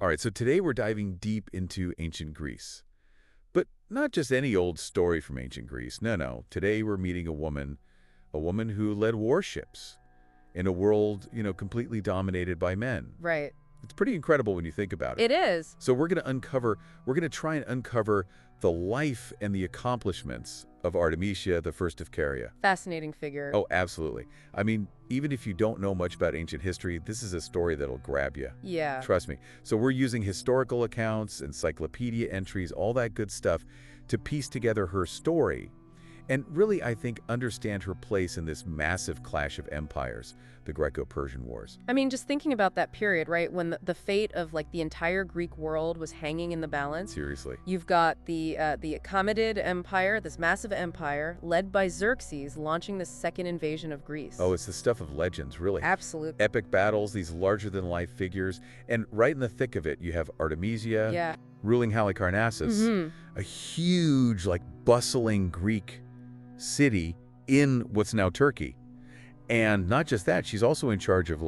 All right, so today we're diving deep into ancient Greece. But not just any old story from ancient Greece. No. Today we're meeting a woman who led warships in a world, completely dominated by men. Right. It's pretty incredible when you think about it. It is. So we're going to try and uncover the life and the accomplishments of Artemisia I of Caria. Fascinating figure. Oh, absolutely. I mean, even if you don't know much about ancient history, this is a story that'll grab you. Yeah. Trust me. So we're using historical accounts, encyclopedia entries, all that good stuff to piece together her story and really, I think, understand her place in this massive clash of empires, the Greco-Persian Wars. I mean, just thinking about that period, right, when the fate of, like, the entire Greek world was hanging in the balance. Seriously. You've got the Achaemenid Empire, this massive empire, led by Xerxes, launching the second invasion of Greece. Oh, it's the stuff of legends, really. Absolutely. Epic battles, these larger-than-life figures. And right in the thick of it, you have Artemisia ruling Halicarnassus, a huge, bustling Greek city in what's now Turkey. And not just that, she's also in charge of,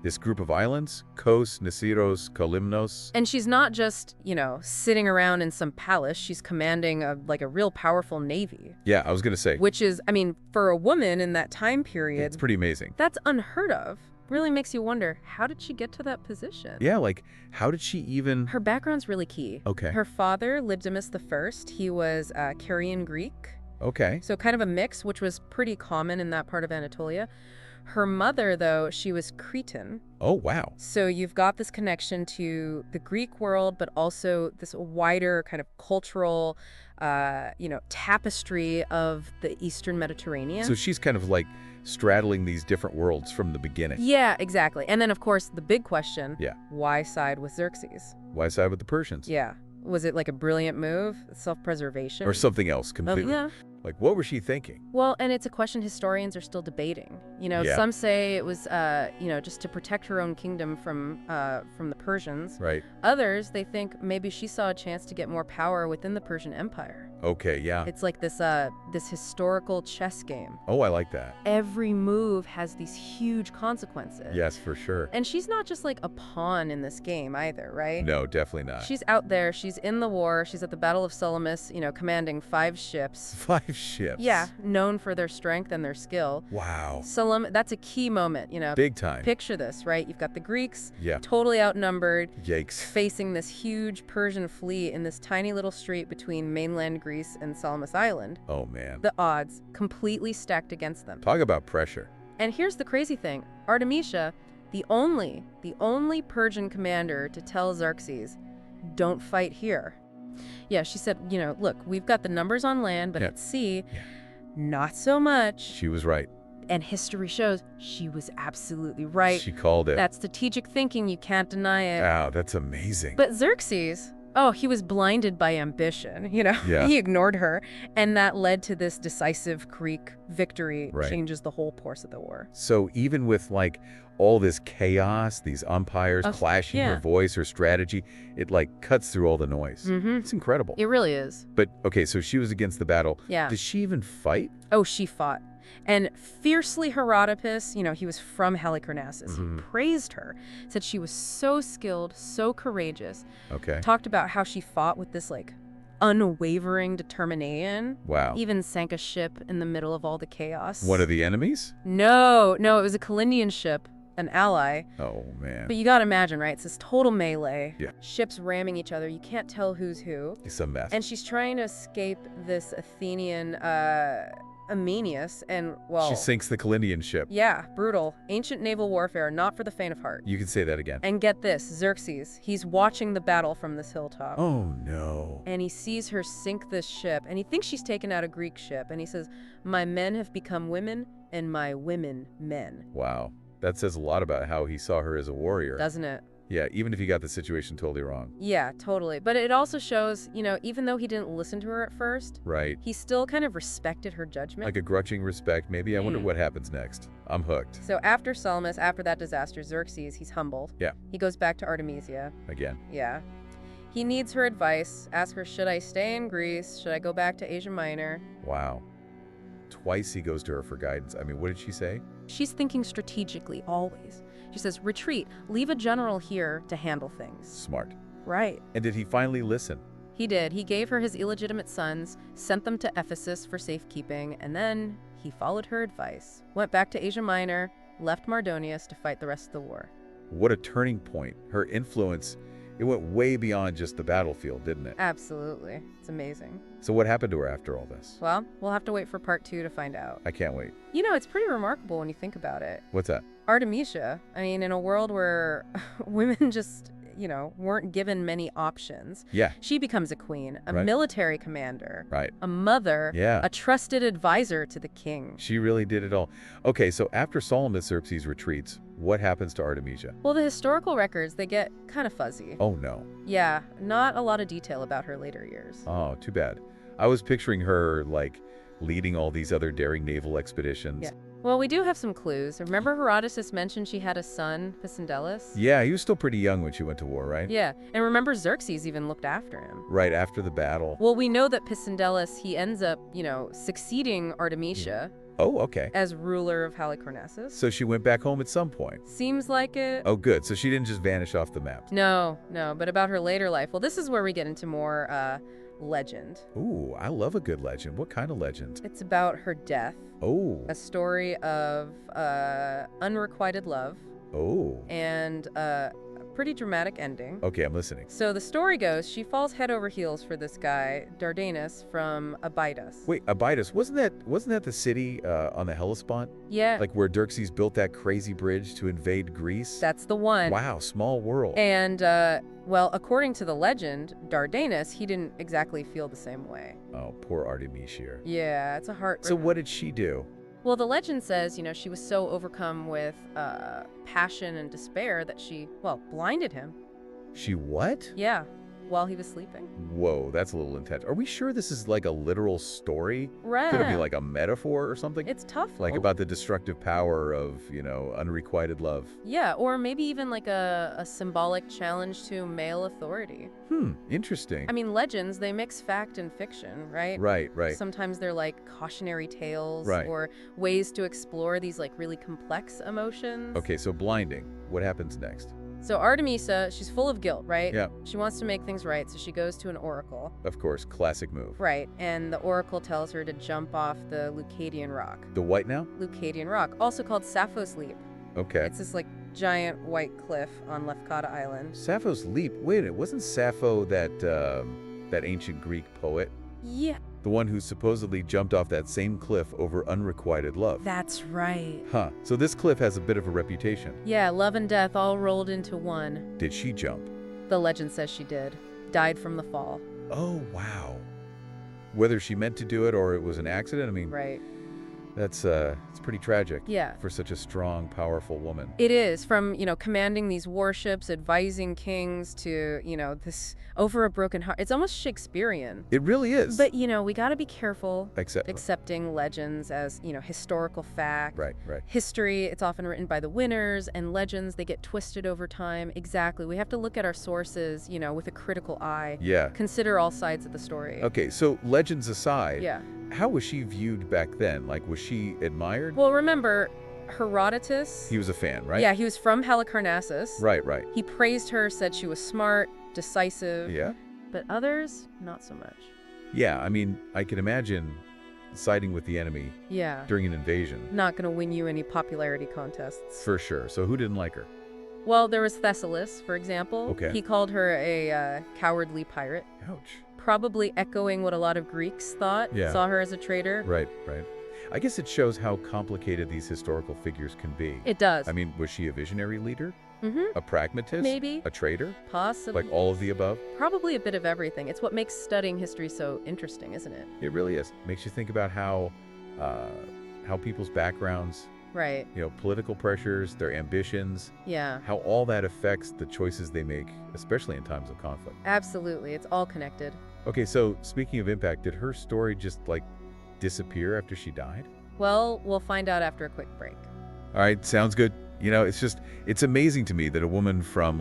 this group of islands, Kos, Nisiros, Kalymnos. And she's not just, sitting around in some palace. She's commanding a real powerful navy. Yeah, I was going to say. Which is, I mean, for a woman in that time period, it's pretty amazing. That's unheard of. Really makes you wonder, how did she get to that position? Yeah, how did she even... Her background's really key. Okay. Her father, Libdamis I, he was Carian Greek. Okay. So kind of a mix, which was pretty common in that part of Anatolia. Her mother, though, she was Cretan. Oh, wow. So you've got this connection to the Greek world, but also this wider kind of cultural, tapestry of the Eastern Mediterranean. So she's kind of straddling these different worlds from the beginning. Yeah, exactly. And then, of course, the big question, yeah, why side with Xerxes? Why side with the Persians? Yeah. Was it a brilliant move? Self-preservation? Or something else completely? Yeah. What was she thinking? Well, and it's a question historians are still debating. Some say it was, just to protect her own kingdom from the Persians. Right. Others, they think maybe she saw a chance to get more power within the Persian Empire. Okay, yeah. It's like this historical chess game. Oh, I like that. Every move has these huge consequences. Yes, for sure. And she's not just a pawn in this game either, right? No, definitely not. She's out there. She's in the war. She's at the Battle of Salamis, commanding 5 ships. 5 ships? Yeah, known for their strength and their skill. Wow. That's a key moment, Big time. Picture this, right? You've got the Greeks, yeah, totally outnumbered. Yikes. Facing this huge Persian fleet in this tiny little street between mainland Greece and Salamis Island. Oh, man. The odds completely stacked against them. Talk about pressure. And here's the crazy thing. Artemisia, the only Persian commander to tell Xerxes, don't fight here. Yeah, she said, look, we've got the numbers on land, but at sea, not so much. She was right. And history shows she was absolutely right. She called it. That's strategic thinking. You can't deny it. Wow, that's amazing. But Xerxes, he was blinded by ambition, Yeah. He ignored her, and that led to this decisive Greek victory. Right. Changes the whole course of the war. So even with all this chaos, these umpires clashing, her voice, her strategy, it cuts through all the noise. It's incredible. It really is. But okay, so she was against the battle. Yeah. Did she even fight? Oh, she fought. And fiercely Herodotus, he was from Halicarnassus. He praised her, said she was so skilled, so courageous. Okay. Talked about how she fought with this unwavering determination. Wow. Even sank a ship in the middle of all the chaos. One of the enemies? No, it was a Calindian ship, an ally. Oh, man. But you gotta imagine, right? It's this total melee. Yeah. Ships ramming each other. You can't tell who's who. It's a mess. And she's trying to escape this Athenian Amenius, and, well... She sinks the Calindian ship. Yeah, brutal. Ancient naval warfare, not for the faint of heart. You can say that again. And get this, Xerxes, he's watching the battle from this hilltop. Oh, no. And he sees her sink this ship, and he thinks she's taken out a Greek ship, and he says, my men have become women, and my women men. Wow. That says a lot about how he saw her as a warrior. Doesn't it? Yeah, even if he got the situation totally wrong. Yeah, totally. But it also shows, even though he didn't listen to her at first, right, he still kind of respected her judgment. Like a grudging respect. Maybe. I wonder what happens next. I'm hooked. So after Salamis, after that disaster, Xerxes, he's humbled. Yeah. He goes back to Artemisia. Again. Yeah. He needs her advice. Ask her, should I stay in Greece? Should I go back to Asia Minor? Wow. Twice he goes to her for guidance. I mean, what did she say? She's thinking strategically, always. She says, retreat, leave a general here to handle things. Smart. Right. And did he finally listen? He did. He gave her his illegitimate sons, sent them to Ephesus for safekeeping, and then he followed her advice, went back to Asia Minor, left Mardonius to fight the rest of the war. What a turning point. Her influence, it went way beyond just the battlefield, didn't it? Absolutely. It's amazing. So what happened to her after all this? Well, we'll have to wait for part 2 to find out. I can't wait. You know, it's pretty remarkable when you think about it. What's that? Artemisia, I mean, in a world where women just, weren't given many options. Yeah. She becomes a queen, a Right. military commander, Right. a mother, Yeah. a trusted advisor to the king. She really did it all. Okay, so after Salamis Xerxes retreats, what happens to Artemisia? Well, the historical records, they get kind of fuzzy. Oh, no. Yeah, not a lot of detail about her later years. Oh, too bad. I was picturing her, leading all these other daring naval expeditions. Yeah. Well, we do have some clues. Remember Herodotus mentioned she had a son, Pisandelus? Yeah, he was still pretty young when she went to war, right? Yeah, and remember Xerxes even looked after him. Right after the battle. Well, we know that Pisandelus, he ends up, succeeding Artemisia Oh, okay. as ruler of Halicarnassus. So she went back home at some point. Seems like it. Oh, good. So she didn't just vanish off the map. No, but about her later life. Well, this is where we get into more legend. Ooh, I love a good legend. What kind of legend? It's about her death, Oh. a story of unrequited love, Oh. and a pretty dramatic ending. Okay, I'm listening. So the story goes, she falls head over heels for this guy, Dardanus from Abydos. Wait, Abydos, wasn't that the city on the Hellespont? Yeah, Like where Xerxes built that crazy bridge to invade Greece? that's the one. Wow, small world. And, well, according to the legend, Dardanus, he didn't exactly feel the same way. Oh, poor Artemisia. Yeah, it's a heart. So what did she do? Well, the legend says, she was so overcome with passion and despair that she, blinded him. She what? Yeah, while he was sleeping. Whoa, that's a little intense. Are we sure this is like a literal story? Right. Could it be like a metaphor or something? It's tough. Like though. about the destructive power of, unrequited love. Yeah, or maybe even like a symbolic challenge to male authority. Interesting. I mean, legends, they mix fact and fiction, right? Right. Sometimes they're like cautionary tales Right. or ways to explore these like really complex emotions. Okay, so blinding. What happens next? So Artemisia, she's full of guilt, right? Yeah. She wants to make things right, so she goes to an oracle. Of course, classic move. Right, and the oracle tells her to jump off the Leucadian rock. The white now? Leucadian rock, also called Sappho's Leap. Okay. It's this like giant white cliff on Lefkada Island. Sappho's Leap. Wait a minute, wasn't Sappho that ancient Greek poet? Yeah, The one who supposedly jumped off that same cliff over unrequited love. that's right. Huh. So this cliff has a bit of a reputation. Yeah, love and death all rolled into one. Did she jump? The legend says she did. Died from the fall. Oh, wow. Whether she meant to do it or it was an accident, I mean, Right. that's it's pretty tragic. Yeah. For such a strong, powerful woman. It is, from, commanding these warships, advising kings to, this over a broken heart. It's almost Shakespearean. It really is. But, we got to be careful Except. accepting legends as, historical fact. Right. History, it's often written by the winners, and legends, they get twisted over time. Exactly. We have to look at our sources, with a critical eye. Yeah. Consider all sides of the story. Okay, so legends aside, Yeah. how was she viewed back then? Like, was she admired? Well, remember, Herodotus. He was a fan, right? Yeah, he was from Halicarnassus. Right. He praised her, said she was smart, decisive. Yeah? But others, not so much. Yeah, I mean, I can imagine siding with the enemy Yeah. during an invasion. Not going to win you any popularity contests. For sure. So who didn't like her? Well, there was Thessalus, for example. Okay. He called her a cowardly pirate, Ouch. probably echoing what a lot of Greeks thought. Yeah. Saw her as a traitor. Right. I guess it shows how complicated these historical figures can be. It does. I mean, was she a visionary leader? Mm-hmm. A pragmatist? Maybe. A traitor? Possibly. Like all of the above? Probably a bit of everything. It's what makes studying history so interesting, isn't it? It really is. Makes you think about how people's backgrounds, Right. political pressures, their ambitions, Yeah. how all that affects the choices they make, especially in times of conflict. Absolutely. It's all connected. Okay, so speaking of impact, did her story just disappear after she died? Well, we'll find out after a quick break. All right, sounds good. It's amazing to me that a woman from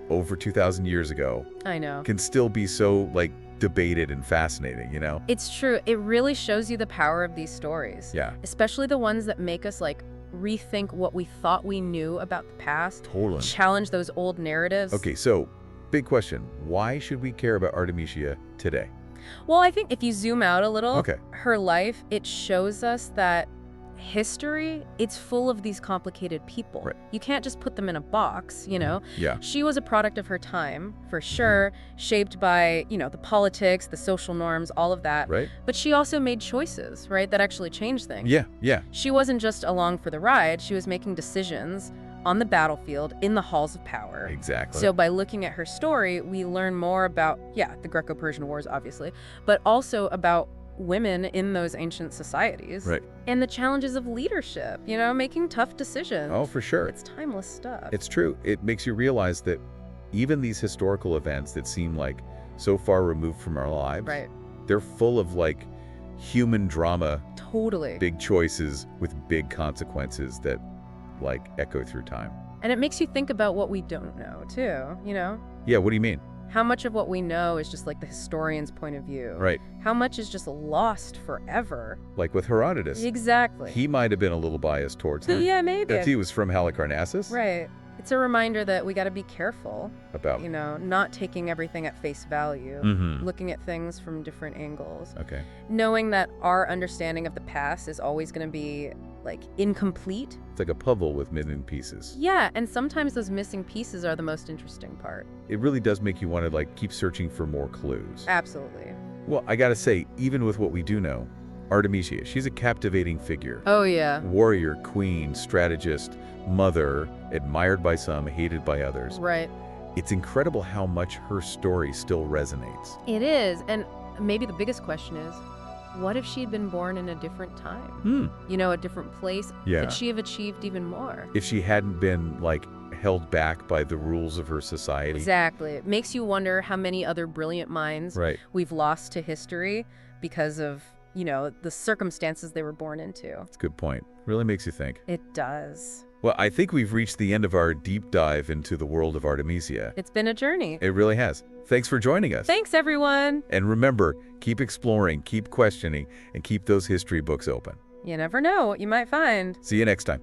over 2,000 years ago I know. can still be so debated and fascinating, It's true. It really shows you the power of these stories. Yeah. Especially the ones that make us rethink what we thought we knew about the past. Totally. Challenge those old narratives. Okay, so big question. Why should we care about Artemisia today? Well, I think if you zoom out a little, Okay. her life, it shows us that history, it's full of these complicated people. Right. You can't just put them in a box, you know? Yeah. She was a product of her time, for sure, shaped by, the politics, the social norms, all of that. Right? But she also made choices, right, that actually changed things. Yeah. She wasn't just along for the ride, she was making decisions on the battlefield, in the halls of power. Exactly. So by looking at her story, we learn more about, the Greco-Persian Wars, obviously, but also about women in those ancient societies. Right. And the challenges of leadership, making tough decisions. Oh, for sure. It's timeless stuff. It's true. It makes you realize that even these historical events that seem like so far removed from our lives, right. they're full of like human drama, Totally. big choices with big consequences that like echo through time. And it makes you think about what we don't know, too, Yeah, what do you mean? How much of what we know is just like the historian's point of view? Right. How much is just lost forever? Like with Herodotus. Exactly. He might have been a little biased towards him. Yeah, maybe. If he was from Halicarnassus. Right. It's a reminder that we got to be careful About. not taking everything at face value, Mm-hmm. looking at things from different angles, Okay. knowing that our understanding of the past is always going to be like incomplete. It's like a puzzle with missing pieces. Yeah, and sometimes those missing pieces are the most interesting part. It really does make you want to like keep searching for more clues. Absolutely. Well, I gotta say, even with what we do know, Artemisia, she's a captivating figure. Oh, yeah. Warrior, queen, strategist, mother, admired by some, hated by others. Right. It's incredible how much her story still resonates. It is. And maybe the biggest question is, what if she'd been born in a different time? A different place? Yeah. Could she have achieved even more? If she hadn't been, like, held back by the rules of her society. Exactly. It makes you wonder how many other brilliant minds Right. we've lost to history because of, the circumstances they were born into. That's a good point. Really makes you think. It does. Well, I think we've reached the end of our deep dive into the world of Artemisia. It's been a journey. It really has. Thanks for joining us. Thanks, everyone. And remember, keep exploring, keep questioning, and keep those history books open. You never know what you might find. See you next time.